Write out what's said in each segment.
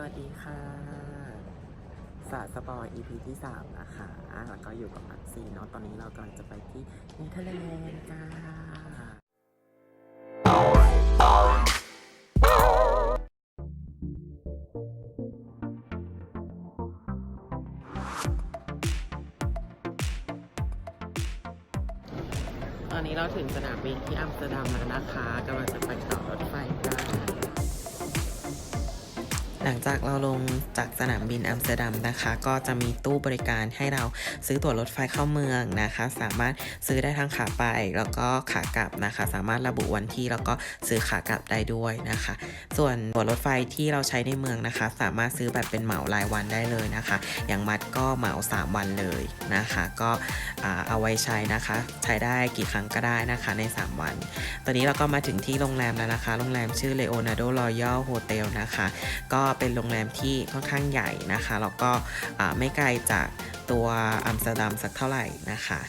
วัสดีค่ะสะสปอย EP ที่3นะคะแล้วก็อยู่กับมักซีเนาะตอนนี้เรากำลังจะไปที่เนเธอร์แลนด์ค่ะตอนนี้เราถึงสนามบินที่อัมสเตอร์ดัมแล้วนะคะกำลังจะไปต่อรถไฟกันหลังจากเราลงจากสนามบินอัมสเตอร์ดัมนะคะก็จะมีตู้บริการให้เราซื้อตั๋วรถไฟเข้าเมืองนะคะสามารถซื้อได้ทั้งขาไปแล้วก็ขากลับนะคะสามารถระบุวันที่แล้วก็ซื้อขากลับได้ด้วยนะคะส่วนตั๋วรถไฟที่เราใช้ในเมืองนะคะสามารถซื้อแบบเป็นเหมารายวันได้เลยนะคะอย่างมัดก็เหมา3วันเลยนะคะก็เอาไว้ใช้นะคะใช้ได้กี่ครั้งก็ได้นะคะใน3วันตอนนี้เราก็มาถึงที่โรงแรมแล้วนะคะโรงแรมชื่อ Leonardo Royal Hotel นะคะก็เป็นโรงแรมที่ค่อนข้างใหญ่นะคะแล้วก็ไม่ไกลจากตัวอัมสเตอร์ดัมสักเท่าไหร่นะคะ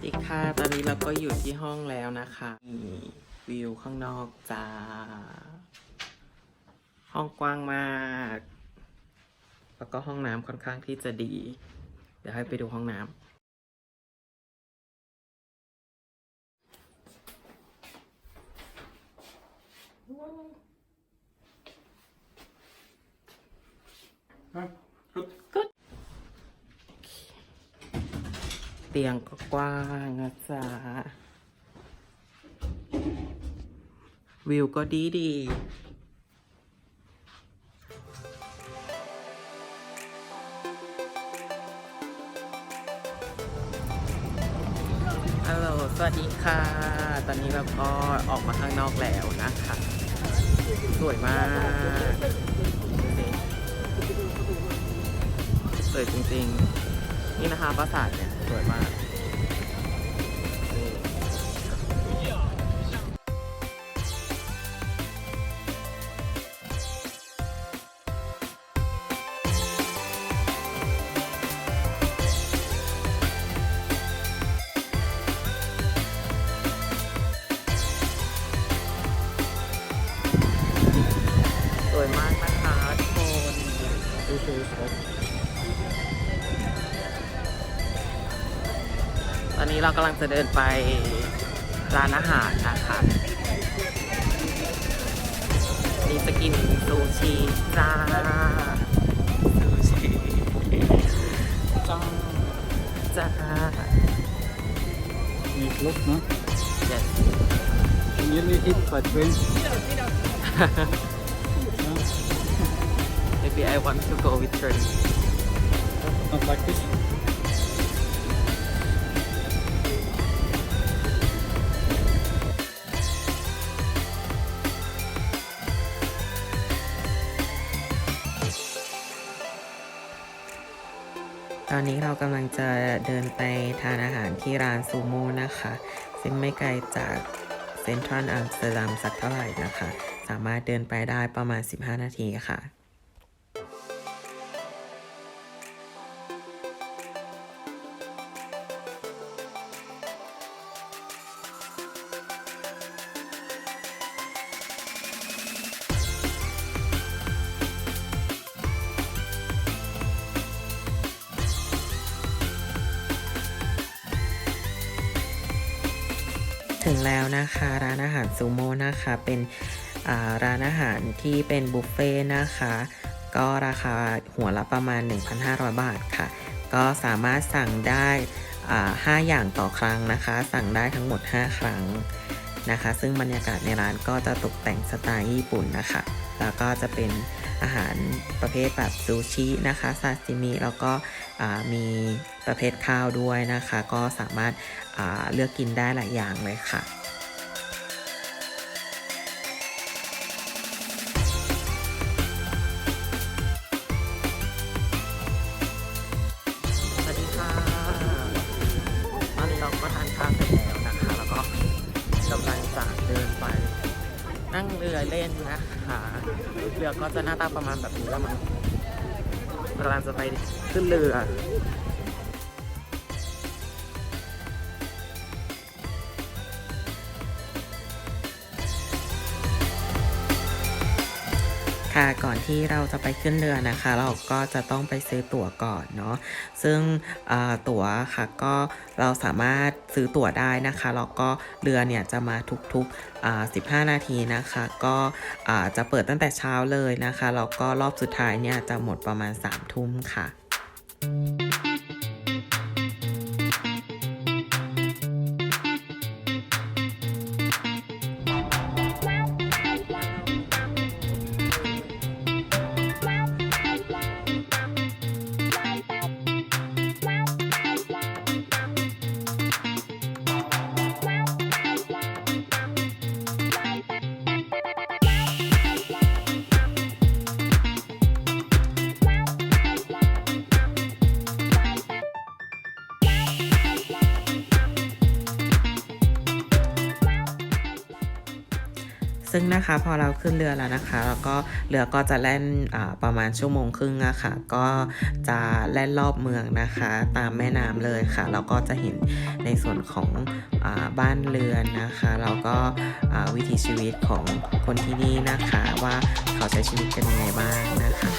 อีกค่ะตอนนี้เราก็อยู่ที่ห้องแล้วนะคะวิวข้างนอกจ้าห้องกว้างมากแล้วก็ห้องน้ำค่อนข้างที่จะดีเดี๋ยวให้ไปดูห้องน้ำเตียงก็กว้างนะจ๊ะวิวก็ดีฮัลโหลสวัสดีค่ะตอนนี้เราก็ออกมาข้างนอกแล้วนะคะสวยมากสวยจริงๆนี่นะคะปราสาทเนี่ยสวยมากสวยมากนะคะทุกคนดูตอนนี้เรากำลังจะเดินไปร้านอาหารนะคะนี่จะกินซูชิจ้าซูชิจ้า Niet klopt, ne? yes En jullie eat wat win? maybe I want to go with her Not like this. ตอนนี้เรากำลังจะเดินไปทานอาหารที่ร้านซูโม่นะคะซึ่งไม่ไกลจากเซ็นทรัลอัมสเตอร์ดัมสักเท่าไหร่นะคะสามารถเดินไปได้ประมาณ15 นาทีค่ะถึงแล้วนะคะร้านอาหารซูโม่นะคะเป็นร้านอาหารที่เป็นบุฟเฟ่นะคะก็ราคาหัวละประมาณ 1,500 บาทค่ะก็สามารถสั่งได้5 อย่างต่อครั้งนะคะสั่งได้ทั้งหมด5 ครั้งนะคะซึ่งบรรยากาศในร้านก็จะตกแต่งสไตล์ญี่ปุ่นนะคะแล้วก็จะเป็นอาหารประเภทแบบซูชินะคะซาซิมิแล้วก็มีประเภทข้าวด้วยนะคะก็สามารถเลือกกินได้หลายอย่างเลยค่ะสวัสดีค่ะตอนนี้เราก็ทานข้าวเสร็จแล้วนะคะแล้วก็กำลังจะเดินไปนั่ง เรือเล่นนะคะเรือก็จะหน้าตาประมาณแบบนี้แล้วมั้งกำลังจะไปขึ้นเรือ ค่ะก่อนที่เราจะไปขึ้นเรือนะคะ เราก็จะต้องไปซื้อตั๋วก่อนเนาะซึ่งตั๋วค่ะก็เราสามารถซื้อตั๋วได้นะคะแล้วก็เรือเนี่ยจะมาทุกๆ15 นาทีนะคะก็จะเปิดตั้งแต่เช้าเลยนะคะแล้วก็รอบสุดท้ายเนี่ยจะหมดประมาณ3 ทุ่มค่ะ ซึ่งนะคะพอเราขึ้นเรือแล้วนะคะแล้วก็เรือก็จะแล่นประมาณชั่วโมงครึ่งอะค่ะก็จะแล่นรอบเมืองนะคะตามแม่น้ำเลยค่ะแล้วก็จะเห็นในส่วนของบ้านเรือนนะคะแล้วก็วิถีชีวิตของคนที่นี่นะคะว่าเขาใช้ชีวิตกันยังไงบ้างนะคะ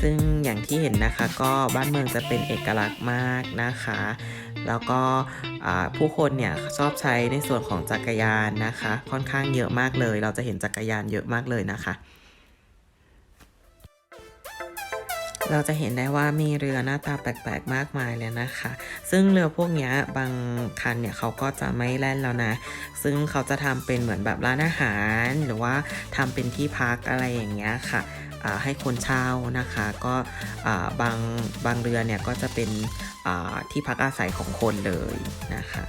ซึ่งอย่างที่เห็นนะคะก็บ้านเมืองจะเป็นเอกลักษณ์มากนะคะ แล้วก็ผู้คนเนี่ยชอบใช้ในส่วนของจักรยานนะคะค่อนข้างเยอะมากเลยเราจะเห็นจักรยานเยอะมากเลยนะคะ เราจะเห็นได้ว่ามีเรือหน้าตาแปลกๆมากมายเลยนะคะ ซึ่งเรือพวกนี้บางคันเนี่ยเขาก็จะไม่แล่นแล้วนะ ซึ่งเขาจะทำเป็นเหมือนแบบร้านอาหารหรือว่าทำเป็นที่พักอะไรอย่างเงี้ยค่ะให้คนเช่านะคะก็บางเรือเนี่ยก็จะเป็นที่พักอาศัยของคนเลยนะคะ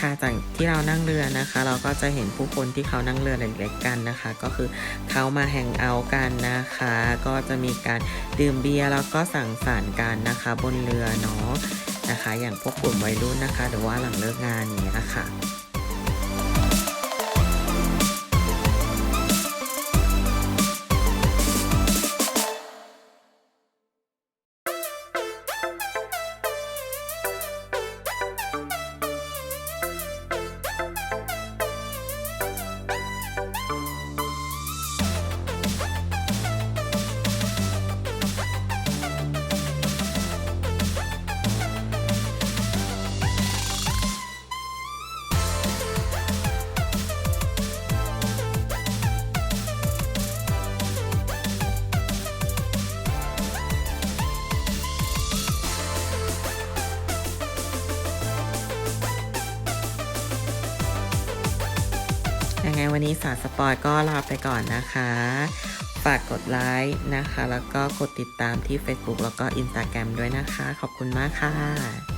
ค่ะจากที่เรานั่งเรือนะคะเราก็จะเห็นผู้คนที่เขานั่งเรือเล็กๆกันนะคะก็คือเขามาแฮงเอาท์กันนะคะก็จะมีการดื่มเบียร์แล้วก็สังสรรค์กันนะคะบนเรือเนาะนะคะอย่างพวกกลุ่มวัยรุ่นนะคะหรือว่าหลังเลิกงานอย่างเงี้ยค่ะ ยังไงวันนี้สารสปอยก็ลาไปก่อนนะคะ ฝากกดไลค์นะคะ แล้วก็กดติดตามที่ Facebook แล้วก็ Instagram ด้วยนะคะ ขอบคุณมากค่ะ